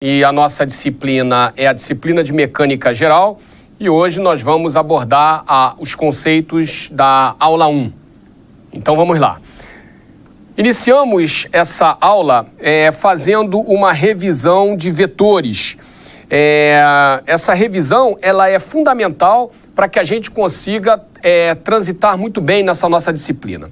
E a nossa disciplina é a disciplina de Mecânica Geral e hoje nós vamos abordar os conceitos da aula 1. Então vamos lá. Iniciamos essa aula fazendo uma revisão de vetores. Essa revisão ela é fundamental para que a gente consiga transitar muito bem nessa nossa disciplina.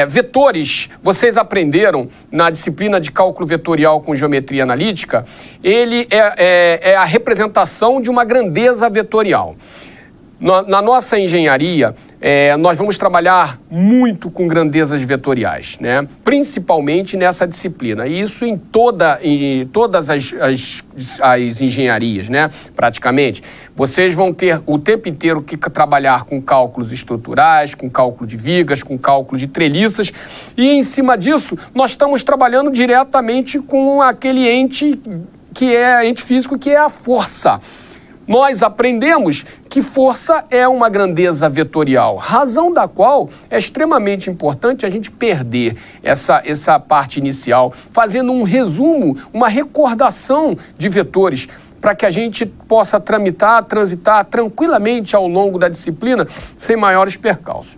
Vetores, vocês aprenderam na disciplina de cálculo vetorial com geometria analítica, ele é a representação de uma grandeza vetorial. Na nossa engenharia, nós vamos trabalhar muito com grandezas vetoriais, né? Principalmente nessa disciplina. E isso em todas as engenharias, né? Praticamente. Vocês vão ter o tempo inteiro que trabalhar com cálculos estruturais, com cálculo de vigas, com cálculo de treliças. E em cima disso, nós estamos trabalhando diretamente com aquele ente que é ente físico, que é a força. Nós aprendemos que força é uma grandeza vetorial, razão da qual é extremamente importante a gente perder essa parte inicial, fazendo um resumo, uma recordação de vetores, para que a gente possa transitar tranquilamente ao longo da disciplina, sem maiores percalços.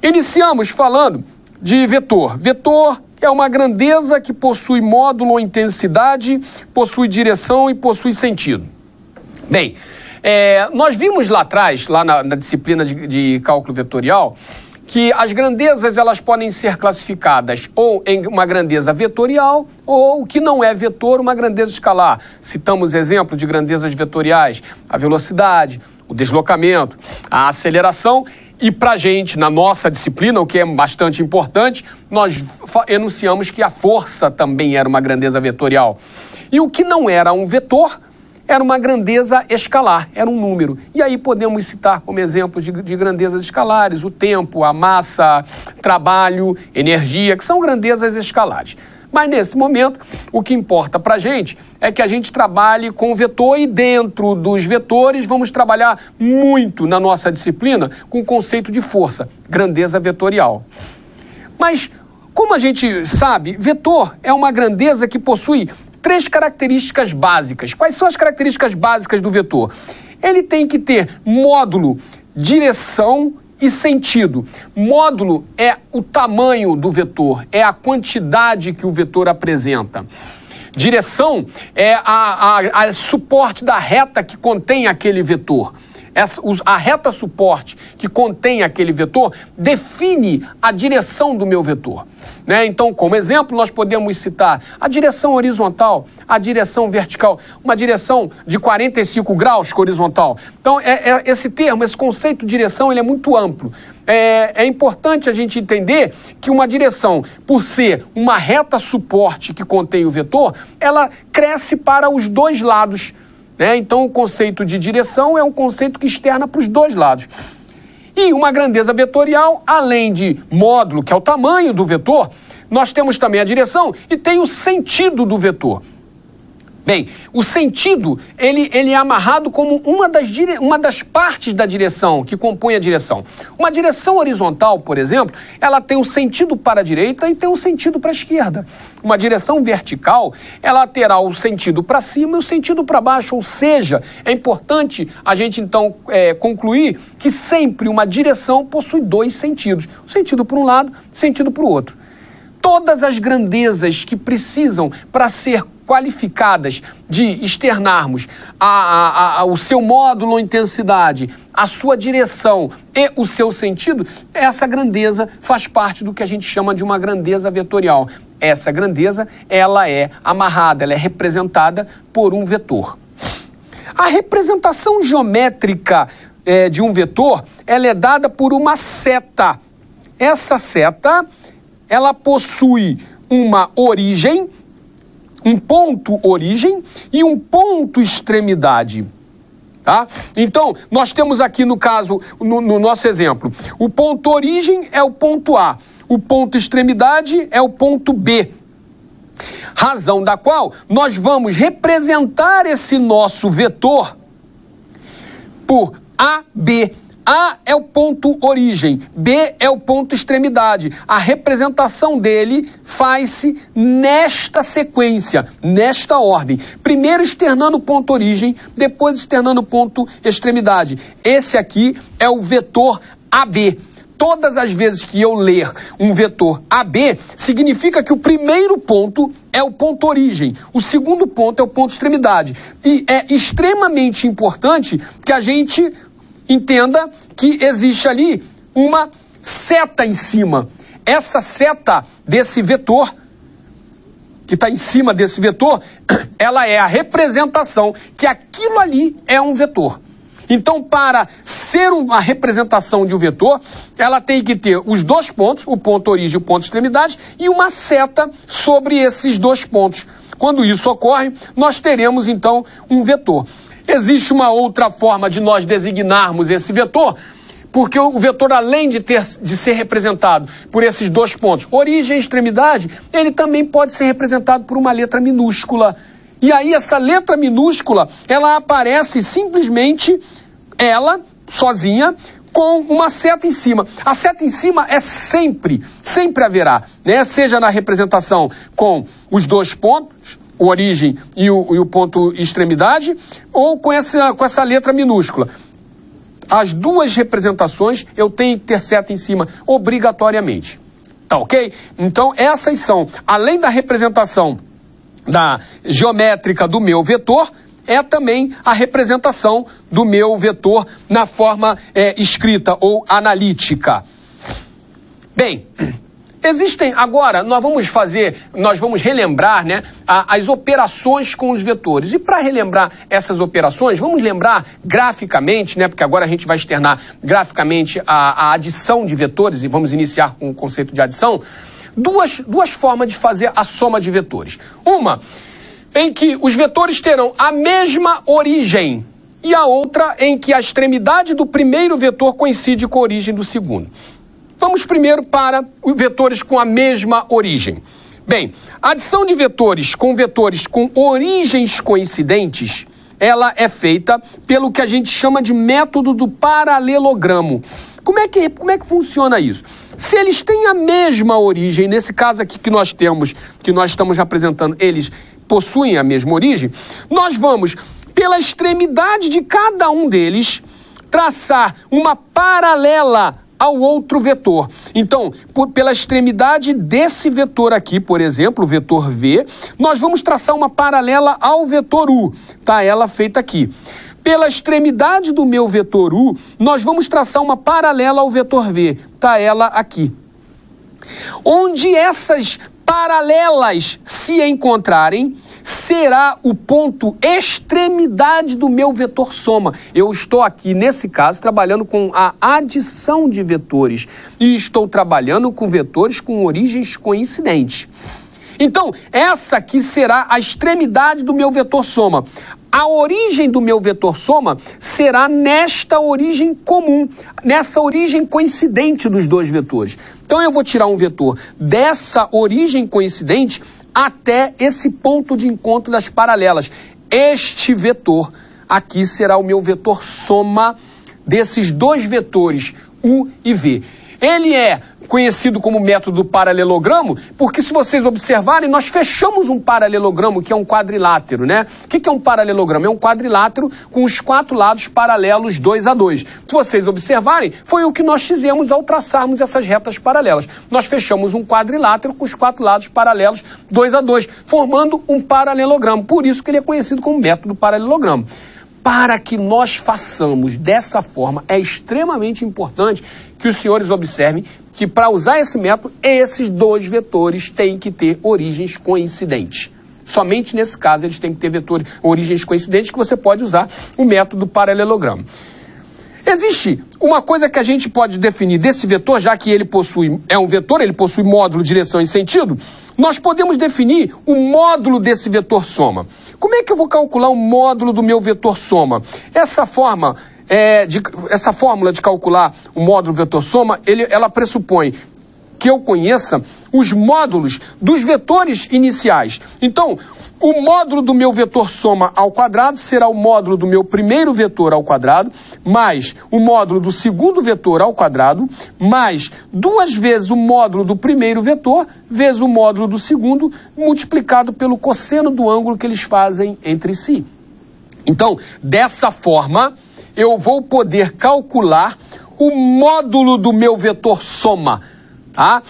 Iniciamos falando de vetor. Vetor é uma grandeza que possui módulo ou intensidade, possui direção e possui sentido. Bem, nós vimos lá atrás, lá na disciplina de cálculo vetorial, que as grandezas elas podem ser classificadas ou em uma grandeza vetorial ou, o que não é vetor, uma grandeza escalar. Citamos exemplos de grandezas vetoriais, a velocidade, o deslocamento, a aceleração. E para a gente, na nossa disciplina, o que é bastante importante, nós enunciamos que a força também era uma grandeza vetorial. E o que não era um vetor era uma grandeza escalar, era um número. E aí podemos citar como exemplos de grandezas escalares, o tempo, a massa, trabalho, energia, que são grandezas escalares. Mas nesse momento, o que importa para a gente é que a gente trabalhe com o vetor e dentro dos vetores vamos trabalhar muito na nossa disciplina com o conceito de força, grandeza vetorial. Mas, como a gente sabe, vetor é uma grandeza que possui três características básicas. Quais são as características básicas do vetor? Ele tem que ter módulo, direção e sentido. Módulo é o tamanho do vetor, é a quantidade que o vetor apresenta. Direção é a suporte da reta que contém aquele vetor. A reta suporte que contém aquele vetor define a direção do meu vetor, né? Então, como exemplo, nós podemos citar a direção horizontal, a direção vertical, uma direção de 45 graus horizontal. Então, esse termo, esse conceito de direção, ele é muito amplo. É importante a gente entender que uma direção, por ser uma reta suporte que contém o vetor, ela cresce para os dois lados. Então, o conceito de direção é um conceito que externa para os dois lados. E uma grandeza vetorial, além de módulo, que é o tamanho do vetor, nós temos também a direção e tem o sentido do vetor. Bem, o sentido, ele é amarrado como uma das partes da direção, que compõe a direção. Uma direção horizontal, por exemplo, ela tem um sentido para a direita e tem um sentido para a esquerda. Uma direção vertical, ela terá o sentido para cima e o sentido para baixo, ou seja, é importante a gente então concluir que sempre uma direção possui dois sentidos. O sentido para um lado, o sentido para o outro. Todas as grandezas que precisam para ser qualificadas de externarmos o seu módulo ou intensidade, a sua direção e o seu sentido, essa grandeza faz parte do que a gente chama de uma grandeza vetorial. Essa grandeza, ela é amarrada, ela é representada por um vetor. A representação geométrica de um vetor, ela é dada por uma seta. Essa seta, ela possui uma origem, um ponto origem e um ponto extremidade, tá? Então, nós temos aqui no caso, no nosso exemplo, o ponto origem é o ponto A, o ponto extremidade é o ponto B. Razão da qual nós vamos representar esse nosso vetor por AB, A é o ponto origem, B é o ponto extremidade. A representação dele faz-se nesta sequência, nesta ordem. Primeiro externando o ponto origem, depois externando o ponto extremidade. Esse aqui é o vetor AB. Todas as vezes que eu ler um vetor AB, significa que o primeiro ponto é o ponto origem, o segundo ponto é o ponto extremidade. E é extremamente importante que a gente entenda que existe ali uma seta em cima. Essa seta desse vetor, que está em cima desse vetor, ela é a representação que aquilo ali é um vetor. Então, para ser uma representação de um vetor, ela tem que ter os dois pontos, o ponto origem e o ponto extremidade, e uma seta sobre esses dois pontos. Quando isso ocorre, nós teremos, então, um vetor. Existe uma outra forma de nós designarmos esse vetor, porque o vetor, além de ser representado por esses dois pontos, origem e extremidade, ele também pode ser representado por uma letra minúscula. E aí essa letra minúscula, ela aparece simplesmente, ela, sozinha, com uma seta em cima. A seta em cima é sempre haverá, né? Seja na representação com os dois pontos, o origem e o ponto extremidade, ou com essa letra minúscula. As duas representações eu tenho que ter seta em cima, obrigatoriamente. Tá ok? Então essas são, além da representação da geométrica do meu vetor, é também a representação do meu vetor na forma escrita ou analítica. Bem, existem agora, nós vamos relembrar, né, as operações com os vetores. E para relembrar essas operações, vamos lembrar graficamente, né, porque agora a gente vai externar graficamente a adição de vetores e vamos iniciar com o conceito de adição. Duas formas de fazer a soma de vetores. Uma em que os vetores terão a mesma origem e a outra em que a extremidade do primeiro vetor coincide com a origem do segundo. Vamos primeiro para os vetores com a mesma origem. Bem, a adição de vetores com origens coincidentes, ela é feita pelo que a gente chama de método do paralelogramo. Como é que funciona isso? Se eles têm a mesma origem, nesse caso aqui que nós estamos representando, eles possuem a mesma origem, nós vamos, pela extremidade de cada um deles, traçar uma paralela ao outro vetor. Então, pela extremidade desse vetor aqui, por exemplo, o vetor V, nós vamos traçar uma paralela ao vetor U. Tá ela feita aqui. Pela extremidade do meu vetor U, nós vamos traçar uma paralela ao vetor V. Tá ela aqui. Onde essas paralelas se encontrarem, será o ponto extremidade do meu vetor soma. Eu estou aqui, nesse caso, trabalhando com a adição de vetores. E estou trabalhando com vetores com origens coincidentes. Então, essa aqui será a extremidade do meu vetor soma. A origem do meu vetor soma será nesta origem comum, nessa origem coincidente dos dois vetores. Então eu vou tirar um vetor dessa origem coincidente até esse ponto de encontro das paralelas. Este vetor aqui será o meu vetor soma desses dois vetores, U e V. Ele é conhecido como método do paralelogramo, porque se vocês observarem, nós fechamos um paralelogramo que é um quadrilátero, né? O que é um paralelogramo? É um quadrilátero com os quatro lados paralelos 2 a 2. Se vocês observarem, foi o que nós fizemos ao traçarmos essas retas paralelas. Nós fechamos um quadrilátero com os quatro lados paralelos 2 a 2, formando um paralelogramo. Por isso que ele é conhecido como método do paralelogramo. Para que nós façamos dessa forma, é extremamente importante que os senhores observem que para usar esse método, esses dois vetores têm que ter origens coincidentes. Somente nesse caso eles têm que ter origens coincidentes que você pode usar o método paralelogramo. Existe uma coisa que a gente pode definir desse vetor, já que ele é um vetor, ele possui módulo, direção e sentido, nós podemos definir o módulo desse vetor soma. Como é que eu vou calcular o módulo do meu vetor soma? Essa fórmula de calcular o módulo vetor soma, ela pressupõe que eu conheça os módulos dos vetores iniciais. Então, O módulo do meu vetor soma ao quadrado será o módulo do meu primeiro vetor ao quadrado, mais o módulo do segundo vetor ao quadrado, mais 2 vezes o módulo do primeiro vetor, vezes o módulo do segundo, multiplicado pelo cosseno do ângulo que eles fazem entre si. Então, dessa forma, eu vou poder calcular o módulo do meu vetor soma. Tá?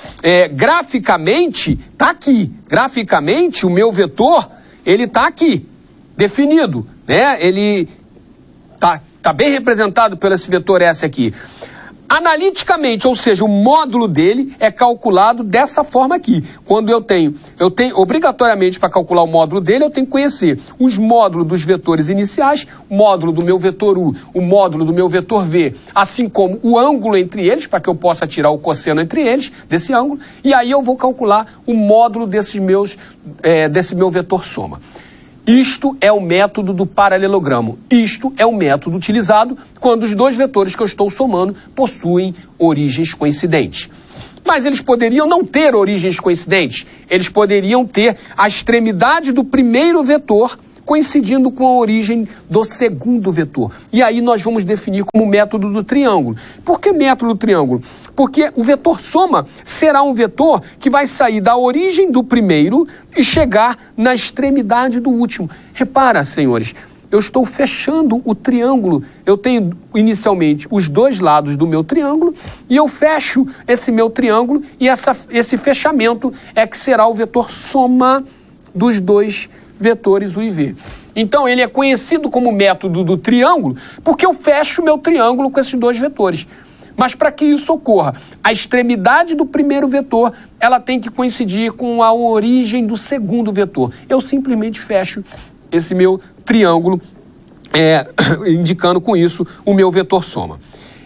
Graficamente, está aqui. Graficamente, o meu vetor, ele está aqui, definido. Né? Ele está bem representado pelo esse vetor S aqui. Analiticamente, ou seja, o módulo dele é calculado dessa forma aqui. Quando eu tenho obrigatoriamente, para calcular o módulo dele, eu tenho que conhecer os módulos dos vetores iniciais, o módulo do meu vetor U, o módulo do meu vetor V, assim como o ângulo entre eles, para que eu possa tirar o cosseno entre eles, desse ângulo, e aí eu vou calcular o módulo desse meu vetor soma. Isto é o método do paralelogramo. Isto é o método utilizado quando os dois vetores que eu estou somando possuem origens coincidentes. Mas eles poderiam não ter origens coincidentes. Eles poderiam ter a extremidade do primeiro vetor coincidindo com a origem do segundo vetor. E aí nós vamos definir como método do triângulo. Por que método do triângulo? Porque o vetor soma será um vetor que vai sair da origem do primeiro e chegar na extremidade do último. Repara, senhores, eu estou fechando o triângulo. Eu tenho inicialmente os dois lados do meu triângulo e eu fecho esse meu triângulo e esse fechamento é que será o vetor soma dos dois vetores U e V. Então ele é conhecido como método do triângulo porque eu fecho meu triângulo com esses dois vetores. Mas para que isso ocorra, a extremidade do primeiro vetor, ela tem que coincidir com a origem do segundo vetor. Eu simplesmente fecho esse meu triângulo, indicando com isso o meu vetor soma.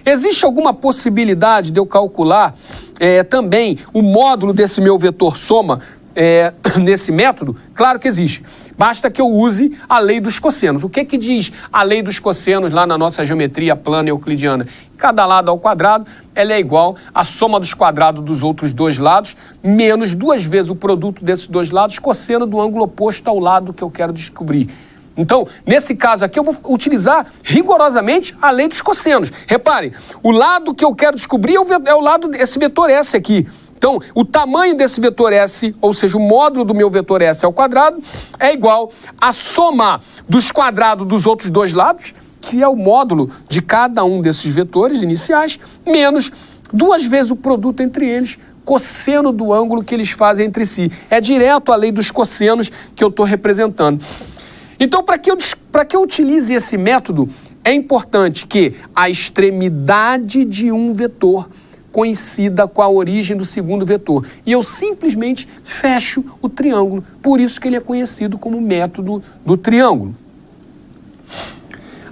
Existe alguma possibilidade de eu calcular também o módulo desse meu vetor soma nesse método? Claro que existe. Basta que eu use a lei dos cossenos. O que diz a lei dos cossenos lá na nossa geometria plana euclidiana? Cada lado ao quadrado, ela é igual à soma dos quadrados dos outros dois lados, menos 2 vezes o produto desses dois lados, cosseno do ângulo oposto ao lado que eu quero descobrir. Então, nesse caso aqui, eu vou utilizar rigorosamente a lei dos cossenos. Reparem, o lado que eu quero descobrir é o lado desse vetor S aqui. Então, o tamanho desse vetor S, ou seja, o módulo do meu vetor S ao quadrado, é igual à soma dos quadrados dos outros dois lados, que é o módulo de cada um desses vetores iniciais, menos 2 vezes o produto entre eles, cosseno do ângulo que eles fazem entre si. É direto a lei dos cossenos que eu estou representando. Então, para que eu utilize esse método, é importante que a extremidade de um vetor coincida com a origem do segundo vetor. E eu simplesmente fecho o triângulo. Por isso que ele é conhecido como método do triângulo.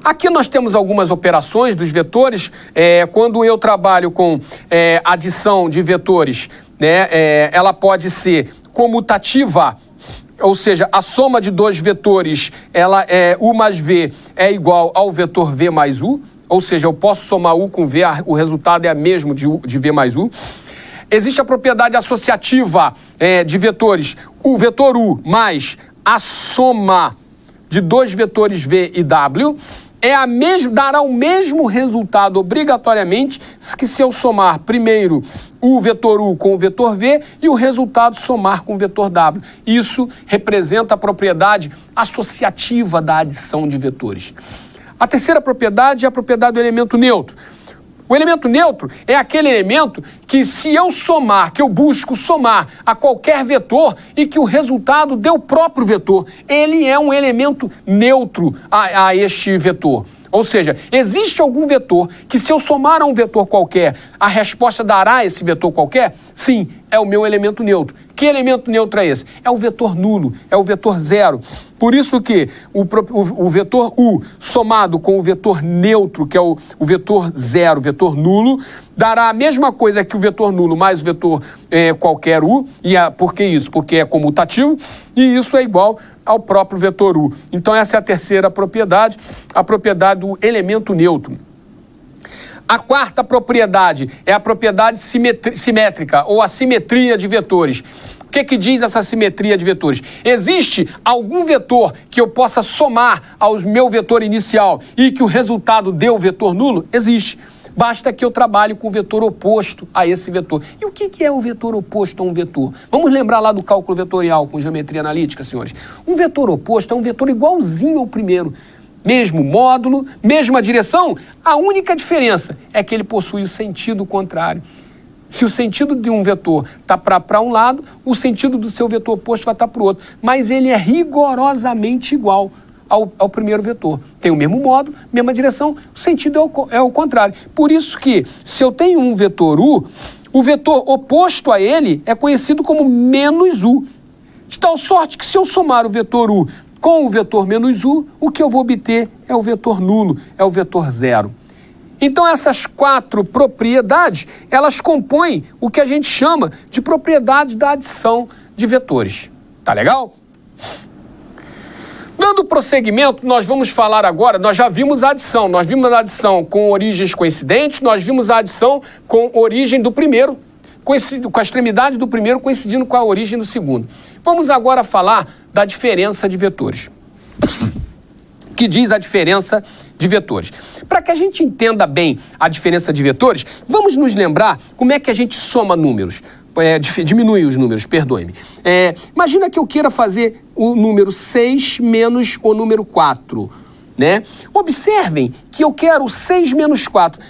Aqui nós temos algumas operações dos vetores. Quando eu trabalho com adição de vetores, ela pode ser comutativa, ou seja, a soma de dois vetores, U mais V é igual ao vetor V mais U. Ou seja, eu posso somar U com V, o resultado é o mesmo de V mais U. Existe a propriedade associativa de vetores. O vetor U mais a soma de dois vetores V e W dará o mesmo resultado obrigatoriamente que se eu somar primeiro o vetor U com o vetor V e o resultado somar com o vetor W. Isso representa a propriedade associativa da adição de vetores. A terceira propriedade é a propriedade do elemento neutro. O elemento neutro é aquele elemento que se eu somar, que eu busco somar a qualquer vetor e que o resultado dê o próprio vetor, ele é um elemento neutro a este vetor. Ou seja, existe algum vetor que se eu somar a um vetor qualquer, a resposta dará a esse vetor qualquer? Sim, é o meu elemento neutro. Que elemento neutro é esse? É o vetor nulo, é o vetor zero. Por isso que o vetor U somado com o vetor neutro, que é o vetor zero, o vetor nulo, dará a mesma coisa que o vetor nulo mais o vetor qualquer U. Por que isso? Porque é comutativo e isso é igual ao próprio vetor U. Então essa é a terceira propriedade, a propriedade do elemento neutro. A quarta propriedade é a propriedade simétrica ou a simetria de vetores. O que diz essa simetria de vetores? Existe algum vetor que eu possa somar ao meu vetor inicial e que o resultado dê o vetor nulo? Existe. Basta que eu trabalhe com o vetor oposto a esse vetor. E o que é o vetor oposto a um vetor? Vamos lembrar lá do cálculo vetorial com geometria analítica, senhores. Um vetor oposto é um vetor igualzinho ao primeiro. Mesmo módulo, mesma direção, a única diferença é que ele possui o sentido contrário. Se o sentido de um vetor está para um lado, o sentido do seu vetor oposto vai estar para o outro. Mas ele é rigorosamente igual ao primeiro vetor. Tem o mesmo módulo, mesma direção, o sentido é o contrário. Por isso que, se eu tenho um vetor U, o vetor oposto a ele é conhecido como menos U. De tal sorte que, se eu somar o vetor U com o vetor menos U, o que eu vou obter é o vetor nulo, é o vetor zero. Então, essas 4 propriedades, elas compõem o que a gente chama de propriedades da adição de vetores. Tá legal? Dando prosseguimento, nós vamos falar agora, nós já vimos a adição, com origens coincidentes, nós vimos a adição com origem do primeiro, com a extremidade do primeiro coincidindo com a origem do segundo. Vamos agora falar da diferença de vetores. Que diz a diferença de vetores. Para que a gente entenda bem a diferença de vetores, vamos nos lembrar como é que a gente soma números. Diminui os números, perdoe-me. Imagina que eu queira fazer o número 6 menos o número 4, né? Observem que eu quero 6 menos 4.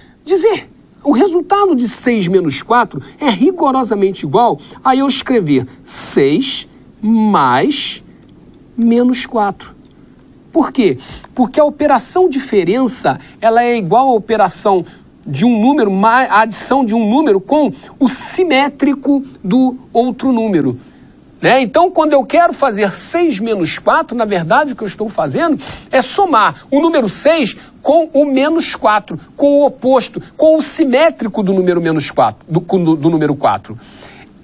O resultado de 6 menos 4 é rigorosamente igual a eu escrever 6 mais menos 4. Por quê? Porque a operação diferença, ela é igual à operação de um número, a adição de um número com o simétrico do outro número. Né? Então, quando eu quero fazer 6 menos 4, na verdade, o que eu estou fazendo é somar o número 6 com o menos 4, com o oposto, com o simétrico do número menos 4, do número 4.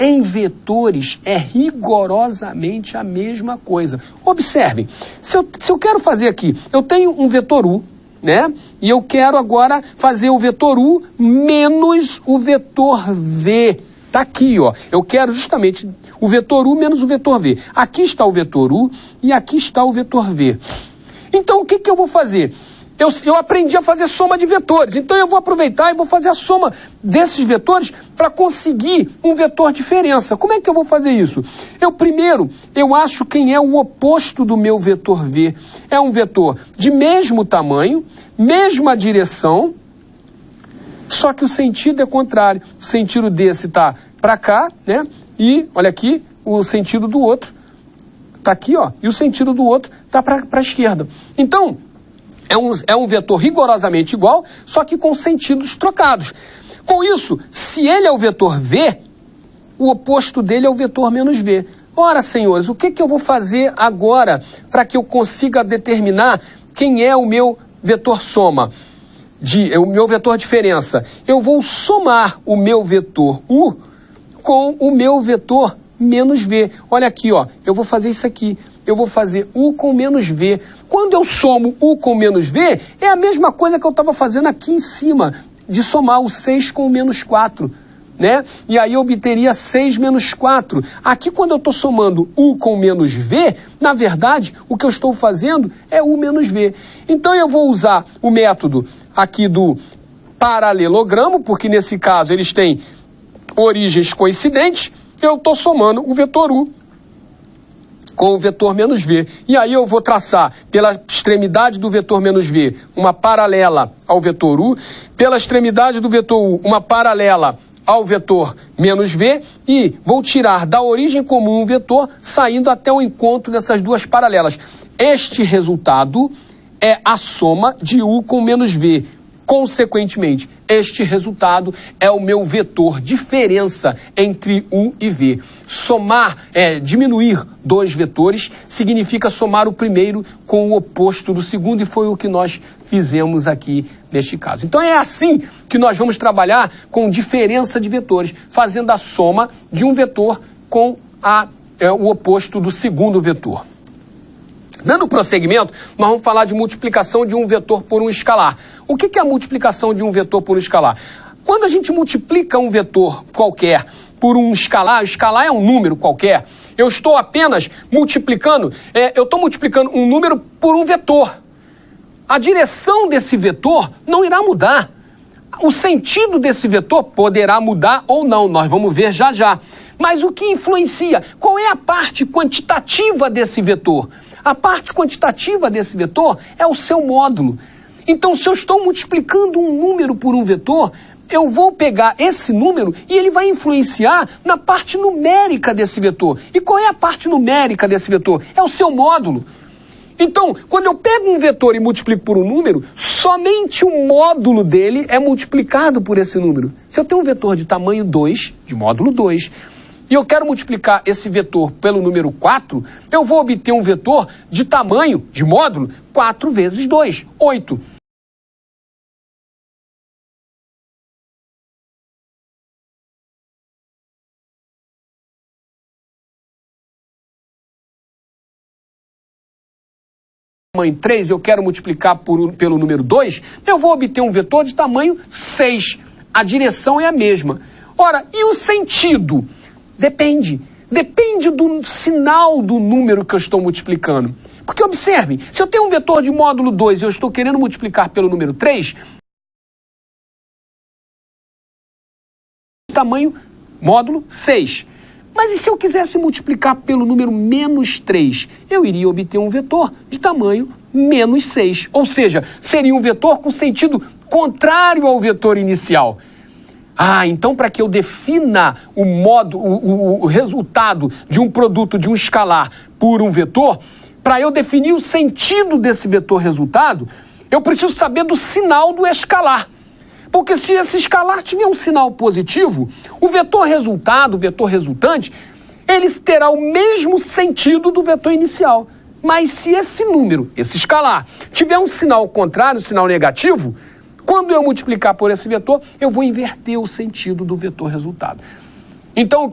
Em vetores é rigorosamente a mesma coisa. Observem, se eu quero fazer aqui, eu tenho um vetor U, né? E eu quero agora fazer o vetor U menos o vetor V. Está aqui, ó. Eu quero justamente o vetor U menos o vetor V. Aqui está o vetor U e aqui está o vetor V. Então, o que eu vou fazer? Eu aprendi a fazer soma de vetores. Então, eu vou aproveitar e vou fazer a soma desses vetores para conseguir um vetor diferença. Como é que eu vou fazer isso? Primeiro, eu acho quem é o oposto do meu vetor V. É um vetor de mesmo tamanho, mesma direção, só que o sentido é contrário. O sentido desse está para cá, né? E, olha aqui, o sentido do outro está aqui, ó. E o sentido do outro está para a esquerda. Então, é um vetor rigorosamente igual, só que com sentidos trocados. Com isso, se ele é o vetor V, o oposto dele é o vetor menos V. Ora, senhores, o que eu vou fazer agora para que eu consiga determinar quem é o meu vetor soma? O meu vetor diferença? Eu vou somar o meu vetor U com o meu vetor menos V. Olha aqui, ó, eu vou fazer isso aqui. Eu vou fazer U com menos V. Quando eu somo U com menos V, é a mesma coisa que eu estava fazendo aqui em cima, de somar o 6 com o menos 4, né? E aí eu obteria 6 menos 4. Aqui, quando eu estou somando U com menos V, na verdade, o que eu estou fazendo é U menos V. Então, eu vou usar o método aqui do paralelogramo, porque nesse caso eles têm origens coincidentes. Eu estou somando o vetor U com o vetor menos V. E aí eu vou traçar pela extremidade do vetor menos V uma paralela ao vetor U, pela extremidade do vetor U uma paralela ao vetor menos V, e vou tirar da origem comum um vetor saindo até o encontro dessas duas paralelas. Este resultado é a soma de U com menos V. Consequentemente, este resultado é o meu vetor diferença entre U e V. Diminuir dois vetores significa somar o primeiro com o oposto do segundo, e foi o que nós fizemos aqui neste caso. Então é assim que nós vamos trabalhar com diferença de vetores, fazendo a soma de um vetor com o oposto do segundo vetor. Dando prosseguimento, nós vamos falar de multiplicação de um vetor por um escalar. O que é a multiplicação de um vetor por um escalar? Quando a gente multiplica um vetor qualquer por um escalar, escalar é um número qualquer, eu estou apenas multiplicando, eu estou multiplicando um número por um vetor. A direção desse vetor não irá mudar. O sentido desse vetor poderá mudar ou não, nós vamos ver já já. Mas o que influencia? Qual é a parte quantitativa desse vetor? A parte quantitativa desse vetor é o seu módulo. Então, se eu estou multiplicando um número por um vetor, eu vou pegar esse número e ele vai influenciar na parte numérica desse vetor. E qual é a parte numérica desse vetor? É o seu módulo. Então, quando eu pego um vetor e multiplico por um número, somente o módulo dele é multiplicado por esse número. Se eu tenho um vetor de tamanho 2, de módulo 2, e eu quero multiplicar esse vetor pelo número 4, eu vou obter um vetor de tamanho, de módulo, 4 vezes 2, 8. Tamanho 3, eu quero multiplicar pelo número 2, eu vou obter um vetor de tamanho 6. A direção é a mesma. Ora, e o sentido? Depende. Depende do sinal do número que eu estou multiplicando. Porque observem, se eu tenho um vetor de módulo 2 e eu estou querendo multiplicar pelo número 3, tamanho módulo 6. Mas e se eu quisesse multiplicar pelo número menos 3? Eu iria obter um vetor de tamanho menos 6. Ou seja, seria um vetor com sentido contrário ao vetor inicial. Então para que eu defina o resultado de um produto de um escalar por um vetor, para eu definir o sentido desse vetor resultado, eu preciso saber do sinal do escalar. Porque se esse escalar tiver um sinal positivo, o vetor resultado, o vetor resultante, ele terá o mesmo sentido do vetor inicial. Mas se esse número, esse escalar, tiver um sinal contrário, um sinal negativo, quando eu multiplicar por esse vetor, eu vou inverter o sentido do vetor resultado. Então,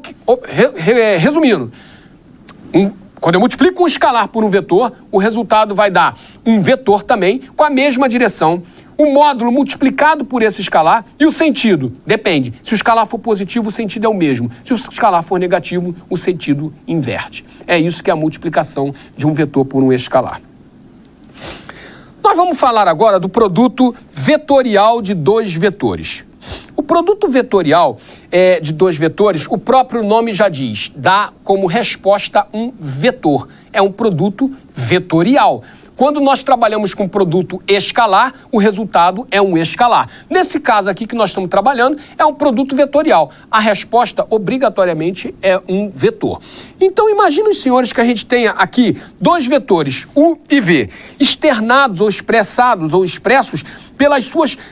resumindo, quando eu multiplico um escalar por um vetor, o resultado vai dar um vetor também com a mesma direção. O módulo multiplicado por esse escalar e o sentido, depende. Se o escalar for positivo, o sentido é o mesmo. Se o escalar for negativo, o sentido inverte. É isso que é a multiplicação de um vetor por um escalar. Nós vamos falar agora do produto vetorial de dois vetores. O produto vetorial de dois vetores, o próprio nome já diz, dá como resposta um vetor. É um produto vetorial. Quando nós trabalhamos com produto escalar, o resultado é um escalar. Nesse caso aqui que nós estamos trabalhando, é um produto vetorial. A resposta, obrigatoriamente, é um vetor. Então, imagine os senhores que a gente tenha aqui dois vetores, U e V, externados ou expressados ou expressos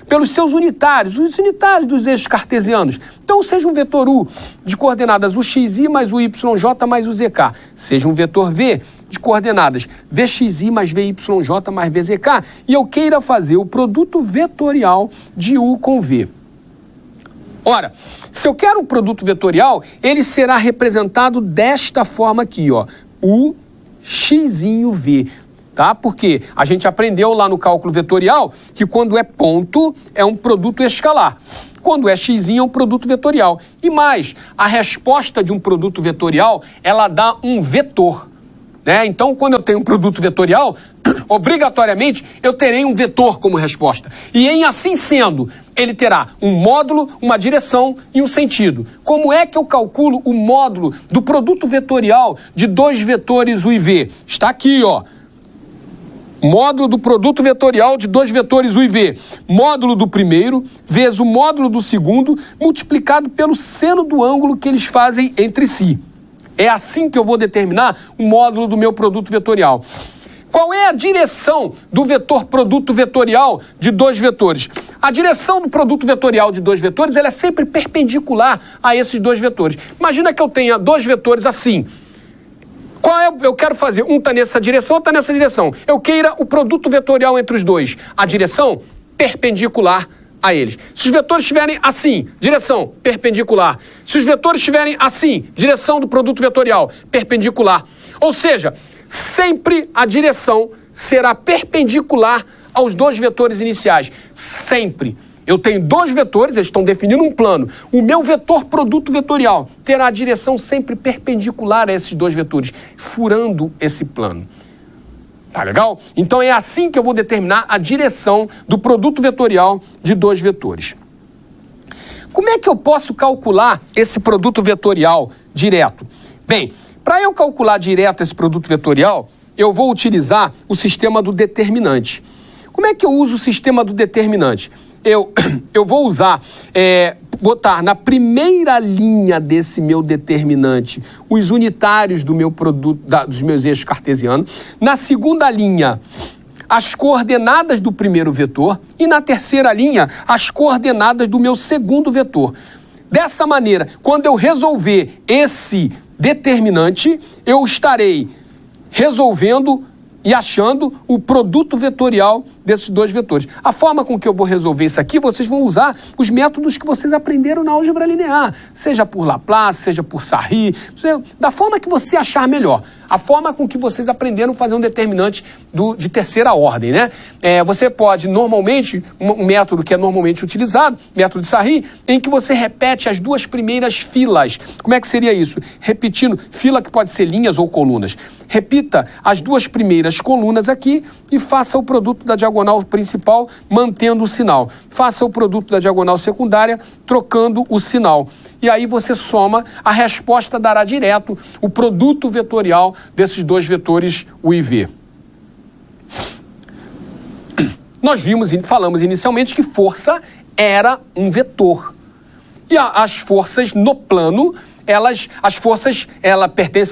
pelos seus unitários, os unitários dos eixos cartesianos. Então, seja um vetor U de coordenadas UXI mais UYJ mais UZK, seja um vetor V de coordenadas VXI mais VYJ mais VZK, e eu queira fazer o produto vetorial de U com V. Ora, se eu quero um produto vetorial, ele será representado desta forma aqui, ó, U, Xinho, V. Tá? Porque a gente aprendeu lá no cálculo vetorial que quando é ponto é um produto escalar. Quando é xinho é um produto vetorial. E mais, a resposta de um produto vetorial, ela dá um vetor. Né? Então, quando eu tenho um produto vetorial, obrigatoriamente eu terei um vetor como resposta. E em assim sendo, ele terá um módulo, uma direção e um sentido. Como é que eu calculo o módulo do produto vetorial de dois vetores U e V? Está aqui, ó. Módulo do produto vetorial de dois vetores U e V. Módulo do primeiro vezes o módulo do segundo multiplicado pelo seno do ângulo que eles fazem entre si. É assim que eu vou determinar o módulo do meu produto vetorial. Qual é a direção do vetor produto vetorial de dois vetores? A direção do produto vetorial de dois vetores ela é sempre perpendicular a esses dois vetores. Imagina que eu tenha dois vetores assim. Eu quero fazer, um está nessa direção, outro está nessa direção. Eu queira o produto vetorial entre os dois. A direção perpendicular a eles. Se os vetores estiverem assim, direção perpendicular. Se os vetores estiverem assim, direção do produto vetorial perpendicular. Ou seja, sempre a direção será perpendicular aos dois vetores iniciais. Sempre. Eu tenho dois vetores, eles estão definindo um plano. O meu vetor produto vetorial terá a direção sempre perpendicular a esses dois vetores, furando esse plano. Tá legal? Então é assim que eu vou determinar a direção do produto vetorial de dois vetores. Como é que eu posso calcular esse produto vetorial direto? Bem, para eu calcular direto esse produto vetorial, eu vou utilizar o sistema do determinante. Como é que eu uso o sistema do determinante? Eu vou usar, botar na primeira linha desse meu determinante os unitários do meu produto, dos meus eixos cartesianos. Na segunda linha, as coordenadas do primeiro vetor. E na terceira linha, as coordenadas do meu segundo vetor. Dessa maneira, quando eu resolver esse determinante, eu estarei resolvendo e achando o produto vetorial desses dois vetores. A forma com que eu vou resolver isso aqui, vocês vão usar os métodos que vocês aprenderam na álgebra linear, seja por Laplace, seja por Sarri, da forma que você achar melhor. A forma com que vocês aprenderam a fazer um determinante de terceira ordem, né? Você pode, normalmente, um método que é normalmente utilizado, método de Sarri, em que você repete as duas primeiras filas. Como é que seria isso? Repetindo, fila que pode ser linhas ou colunas. Repita as duas primeiras colunas aqui e faça o produto da diagonal principal, mantendo o sinal. Faça o produto da diagonal secundária, trocando o sinal. E aí você soma, a resposta dará direto o produto vetorial desses dois vetores U e V. Nós falamos inicialmente que força era um vetor. E as forças no plano, ela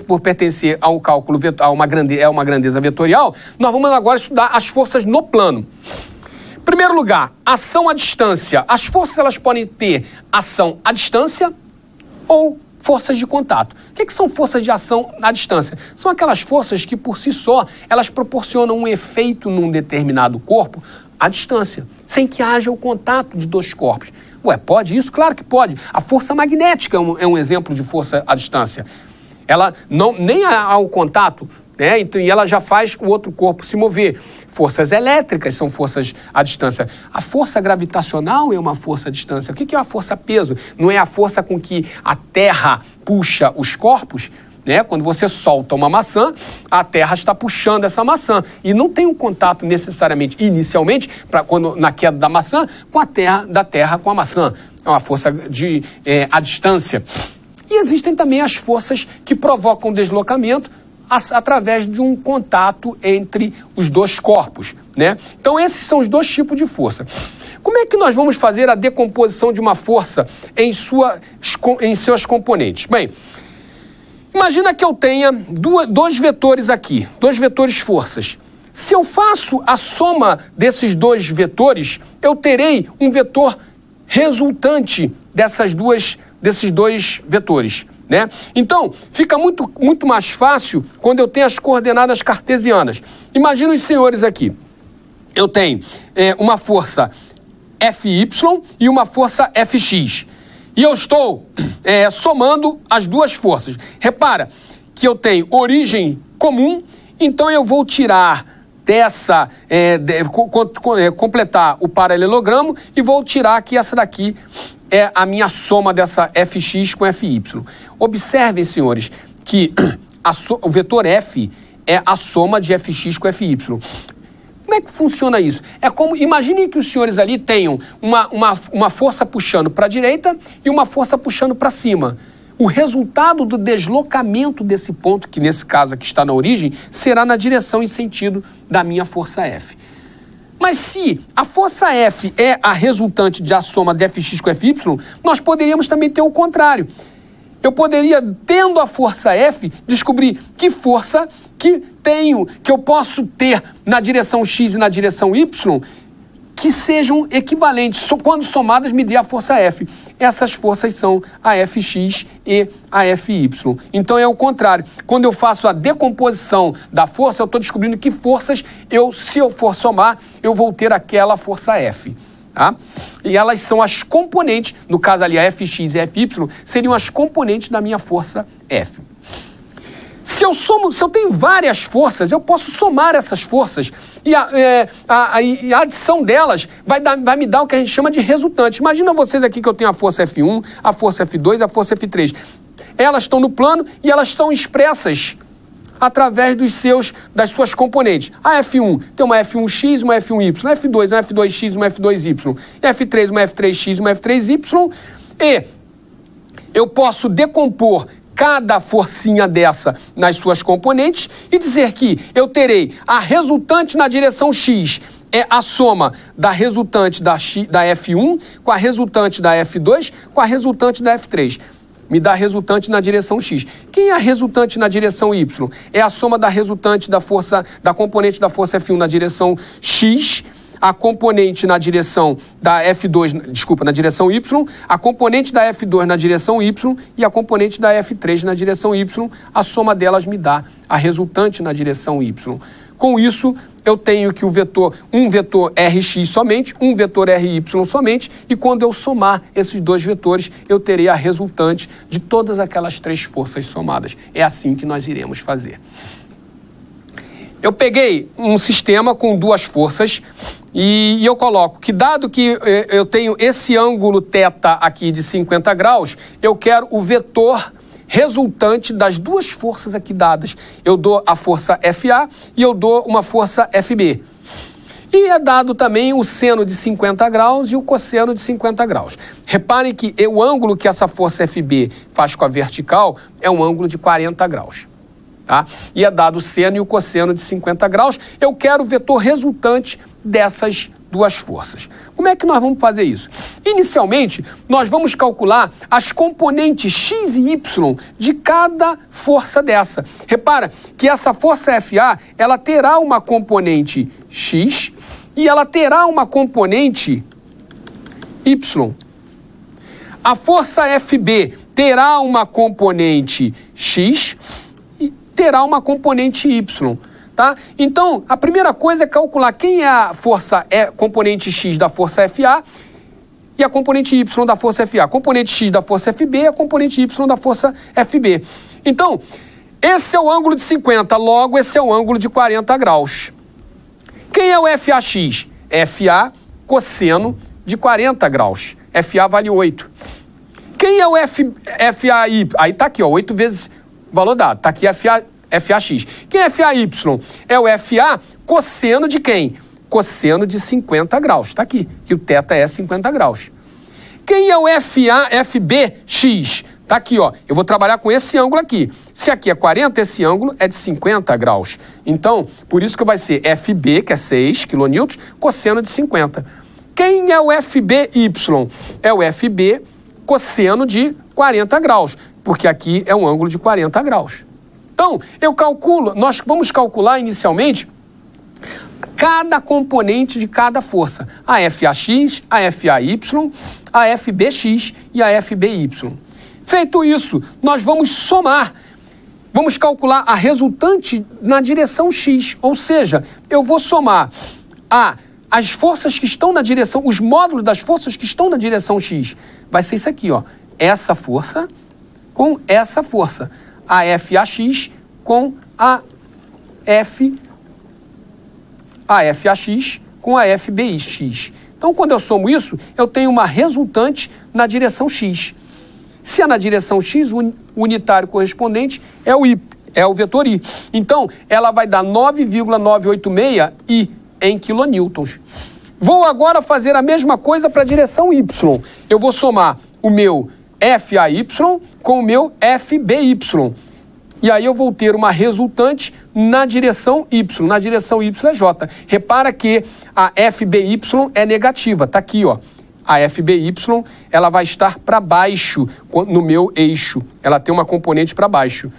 por pertencer ao cálculo, a uma grandeza vetorial, nós vamos agora estudar as forças no plano. Em primeiro lugar, ação à distância. As forças elas podem ter ação à distância ou forças de contato. O que são forças de ação à distância? São aquelas forças que, por si só, elas proporcionam um efeito num determinado corpo à distância, sem que haja o contato de dois corpos. Ué, pode isso? Claro que pode. A força magnética é um exemplo de força à distância. Ela nem há o contato, né? Então, e ela já faz o outro corpo se mover. Forças elétricas são forças à distância. A força gravitacional é uma força à distância. O que é a força-peso? Não é a força com que a Terra puxa os corpos? Né? Quando você solta uma maçã, a Terra está puxando essa maçã. E não tem um contato necessariamente, inicialmente, na queda da maçã, da Terra com a maçã. É uma força à distância. E existem também as forças que provocam deslocamento através de um contato entre os dois corpos, né? Então esses são os dois tipos de força. Como é que nós vamos fazer a decomposição de uma força em seus componentes? Bem, imagina que eu tenha dois vetores aqui, dois vetores forças. Se eu faço a soma desses dois vetores, eu terei um vetor resultante desses dois vetores. Né? Então, fica muito mais fácil quando eu tenho as coordenadas cartesianas. Imagina os senhores aqui. Eu tenho uma força Fy e uma força Fx. E eu estou somando as duas forças. Repara que eu tenho origem comum, então eu vou tirar completar o paralelogramo e vou tirar que essa daqui é a minha soma dessa Fx com Fy. Observem, senhores, que o vetor F é a soma de Fx com Fy. Como é que funciona isso? Imaginem que os senhores ali tenham uma força puxando para a direita e uma força puxando para cima. O resultado do deslocamento desse ponto, que nesse caso aqui está na origem, será na direção e sentido da minha força F. Mas se a força F é a resultante da soma de Fx com Fy, nós poderíamos também ter o contrário. Eu poderia, tendo a força F, descobrir que força que eu posso ter na direção X e na direção Y, que sejam equivalentes. Quando somadas, me dê a força F. Essas forças são a Fx e a Fy. Então é o contrário. Quando eu faço a decomposição da força, eu estou descobrindo que forças, se eu for somar, eu vou ter aquela força F. Tá? E elas são as componentes, no caso ali a Fx e a Fy, seriam as componentes da minha força F. Se eu tenho várias forças, eu posso somar essas forças E a adição delas vai me dar o que a gente chama de resultante. Imagina vocês aqui que eu tenho a força F1, a força F2 e a força F3. Elas estão no plano e elas estão expressas através das suas componentes. A F1 tem uma F1x, uma F1y, F2, uma F2x, uma F2y, F3, uma F3x, uma F3y, e eu posso decompor cada forcinha dessa nas suas componentes e dizer que eu terei a resultante na direção x, é a soma da resultante da F1 com a resultante da F2 com a resultante da F3. Me dá a resultante na direção x. Quem é a resultante na direção y? É a soma da resultante da componente da força F1 na direção x, a componente na direção da F2, na direção y, a componente da F2 na direção y e a componente da F3 na direção y. A soma delas me dá a resultante na direção y. Com isso, eu tenho que um vetor Rx somente, um vetor Ry somente, e quando eu somar esses dois vetores, eu terei a resultante de todas aquelas três forças somadas. É assim que nós iremos fazer. Eu peguei um sistema com duas forças e eu coloco que, dado que eu tenho esse ângulo θ aqui de 50 graus, eu quero o vetor resultante das duas forças aqui dadas. Eu dou a força FA e eu dou uma força FB. E é dado também o seno de 50 graus e o cosseno de 50 graus. Reparem que o ângulo que essa força FB faz com a vertical é um ângulo de 40 graus. Tá? E é dado o seno e o cosseno de 50 graus. Eu quero o vetor resultante dessas duas forças. Como é que nós vamos fazer isso? Inicialmente, nós vamos calcular as componentes x e y de cada força dessa. Repara que essa força FA, ela terá uma componente x e ela terá uma componente y. A força FB terá uma componente x e terá uma componente y. Tá? Então, a primeira coisa é calcular quem é a força componente x da força FA e a componente y da força FA. A componente x da força FB e a componente y da força FB. Então, esse é o ângulo de 50, logo esse é o ângulo de 40 graus. Quem é o FAX? FA cosseno de 40 graus. FA vale 8. Quem é o FAY? Aí está aqui, ó, 8 vezes o valor dado. Está aqui FAX. Quem é FAY? É o FA cosseno de quem? Cosseno de 50 graus. Está aqui, que o θ é 50 graus. Quem é o FBX? Está aqui, ó. Eu vou trabalhar com esse ângulo aqui. Se aqui é 40, esse ângulo é de 50 graus. Então, por isso que vai ser FB, que é 6 kN, cosseno de 50. Quem é o FBY? É o FB cosseno de 40 graus, porque aqui é um ângulo de 40 graus. Então, nós vamos calcular inicialmente cada componente de cada força. A FAX, a FAY, a FBX e a FBY. Feito isso, nós vamos somar. Vamos calcular a resultante na direção X. Ou seja, eu vou somar as forças que estão na direção, os módulos das forças que estão na direção X. Vai ser isso aqui, ó. Essa força com essa força. A FAX com a FAX com a FBX. Então, quando eu somo isso, eu tenho uma resultante na direção X. Se é na direção X, o unitário correspondente é o I, é o vetor I. Então, ela vai dar 9,986 I em quilonewtons. Vou agora fazer a mesma coisa para a direção Y. Eu vou somar o meu FAY com o meu FBY. E aí eu vou ter uma resultante na direção Y. Na direção Y é J. Repara que a FBY é negativa. Está aqui, ó. A FBY, ela vai estar para baixo no meu eixo. Ela tem uma componente para baixo.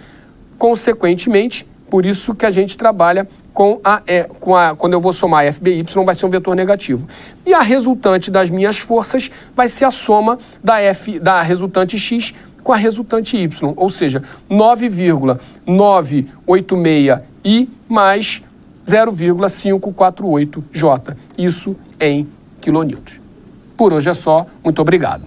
Consequentemente, por isso que a gente trabalha quando eu vou somar FBY, vai ser um vetor negativo. E a resultante das minhas forças vai ser a soma da resultante X com a resultante Y, ou seja, 9,986 I mais 0,548 J. Isso em quilonewtons. Por hoje é só. Muito obrigado.